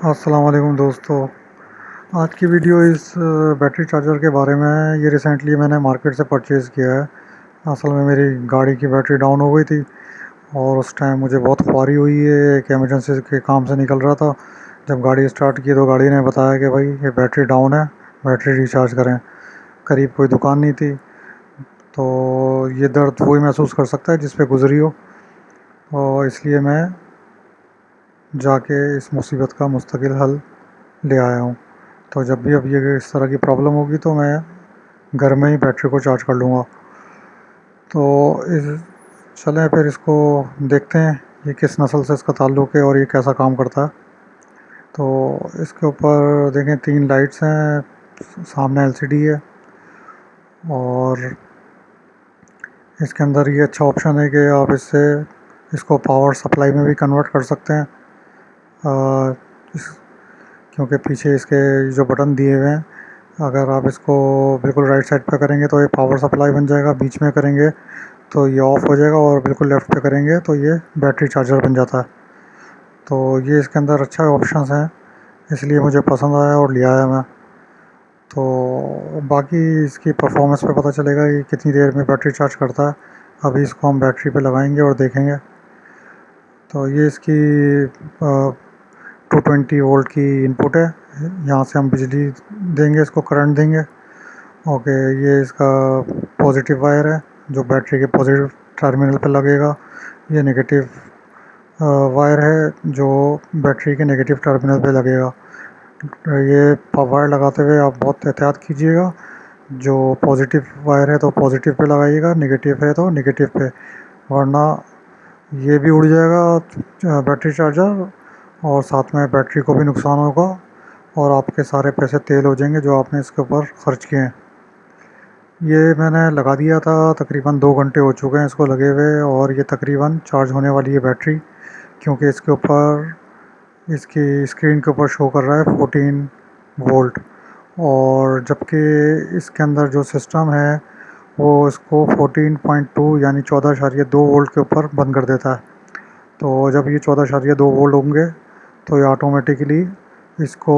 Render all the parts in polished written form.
अस्सलाम वालेकुम दोस्तों। आज की वीडियो इस बैटरी चार्जर के बारे में है। ये रिसेंटली मैंने मार्केट से परचेज़ किया है। असल में मेरी गाड़ी की बैटरी डाउन हो गई थी और उस टाइम मुझे बहुत ख्वारी हुई है। एक इमरजेंसी के काम से निकल रहा था। जब गाड़ी स्टार्ट की तो गाड़ी ने बताया कि भाई ये बैटरी डाउन है, बैटरी रिचार्ज करें। करीब कोई दुकान नहीं थी, तो ये दर्द वही महसूस कर सकता है जिस पे गुजरी हो। और इसलिए मैं जाके इस मुसीबत का मुस्तकिल हल ले आया हूँ। तो जब भी अब ये इस तरह की प्रॉब्लम होगी तो मैं घर में ही बैटरी को चार्ज कर लूँगा। तो इस चलें फिर इसको देखते हैं ये किस नस्ल से इसका ताल्लुक़ है और ये कैसा काम करता है। तो इसके ऊपर देखें 3 लाइट्स हैं, सामने एलसीडी है और इसके अंदर ये अच्छा ऑप्शन है कि आप इसको पावर सप्लाई में भी कन्वर्ट कर सकते हैं। अ, इस क्योंकि पीछे इसके जो बटन दिए हुए हैं, अगर आप इसको बिल्कुल राइट साइड पे करेंगे तो ये पावर सप्लाई बन जाएगा, बीच में करेंगे तो ये ऑफ़ हो जाएगा और बिल्कुल लेफ़्ट पे करेंगे तो ये बैटरी चार्जर बन जाता है। तो ये इसके अंदर अच्छा ऑप्शंस हैं, इसलिए मुझे पसंद आया और लिया है मैं। तो बाकी इसकी परफॉर्मेंस पे पता चलेगा कि कितनी देर में बैटरी चार्ज करता है। अभी इसको हम बैटरी पे लगाएंगे और देखेंगे। तो ये इसकी 220 वोल्ट की इनपुट है। यहाँ से हम बिजली देंगे, इसको करंट देंगे। ओके, ये इसका पॉजिटिव वायर है जो बैटरी के पॉजिटिव टर्मिनल पे लगेगा। ये नेगेटिव वायर है जो बैटरी के नेगेटिव टर्मिनल पे लगेगा। ये वायर लगाते हुए आप बहुत एहतियात कीजिएगा। जो पॉजिटिव वायर है तो पॉजिटिव पे लगाइएगा, नेगेटिव है तो नेगेटिव पे, वरना ये भी उड़ जाएगा बैटरी चार्जर और साथ में बैटरी को भी नुकसान होगा और आपके सारे पैसे तेल हो जाएंगे जो आपने इसके ऊपर ख़र्च किए हैं। ये मैंने लगा दिया था, तकरीबन 2 घंटे हो चुके हैं इसको लगे हुए और ये तकरीबन चार्ज होने वाली है बैटरी, क्योंकि इसके ऊपर इसकी स्क्रीन के ऊपर शो कर रहा है 14 वोल्ट। और जबकि इसके अंदर जो सिस्टम है वो इसको 14.2 यानी 14.2 वोल्ट के ऊपर बंद कर देता है। तो जब ये 14.2 वोल्ट होंगे तो ये ऑटोमेटिकली इसको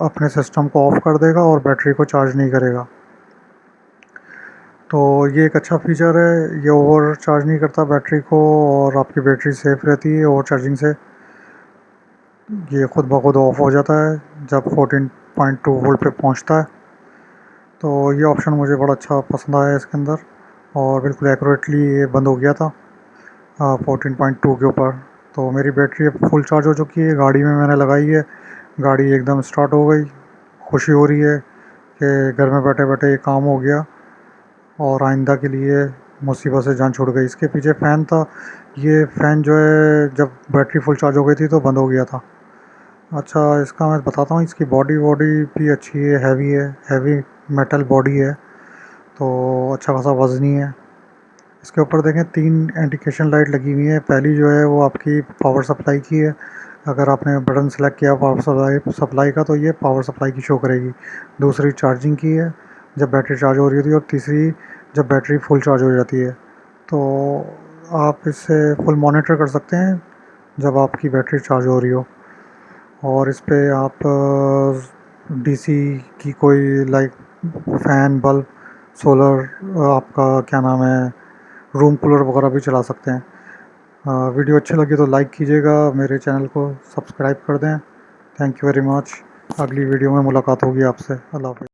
अपने सिस्टम को ऑफ़ कर देगा और बैटरी को चार्ज नहीं करेगा। तो ये एक अच्छा फ़ीचर है, ये ओवर चार्ज नहीं करता बैटरी को और आपकी बैटरी सेफ़ रहती है ओवर चार्जिंग से। ये खुद ब खुद ऑफ़ हो जाता है जब 14.2 वोल्ट पे पहुंचता है। तो ये ऑप्शन मुझे बड़ा अच्छा पसंद आया इसके अंदर और बिल्कुल एक्यूरेटली ये बंद हो गया था 14.2 के ऊपर। तो मेरी बैटरी अब फुल चार्ज हो चुकी है, गाड़ी में मैंने लगाई है, गाड़ी एकदम स्टार्ट हो गई। खुशी हो रही है कि घर में बैठे बैठे ये काम हो गया और आइंदा के लिए मुसीबत से जान छूट गई। इसके पीछे फ़ैन था, ये फ़ैन जो है जब बैटरी फुल चार्ज हो गई थी तो बंद हो गया था। अच्छा, इसका मैं बताता हूँ, इसकी बॉडी भी अच्छी है, हैवी मेटल बॉडी है, तो अच्छा खासा वज़नी है। इसके ऊपर देखें 3 इंडिकेशन लाइट लगी हुई है। पहली जो है वो आपकी पावर सप्लाई की है, अगर आपने बटन सेलेक्ट किया पावर सप्लाई का तो ये पावर सप्लाई की शो करेगी। दूसरी चार्जिंग की है, जब बैटरी चार्ज हो रही होती है, और तीसरी जब बैटरी फुल चार्ज हो जाती है। तो आप इससे फुल मॉनिटर कर सकते हैं जब आपकी बैटरी चार्ज हो रही हो। और इस पे आप डीसी की कोई लाइक फ़ैन, बल्ब, सोलर, आपका क्या नाम है, रूम कूलर वगैरह भी चला सकते हैं। वीडियो अच्छी लगी तो लाइक कीजिएगा, मेरे चैनल को सब्सक्राइब कर दें। Thank you very much. अगली वीडियो में मुलाकात होगी आपसे। अल्लाह हाफ़िज़।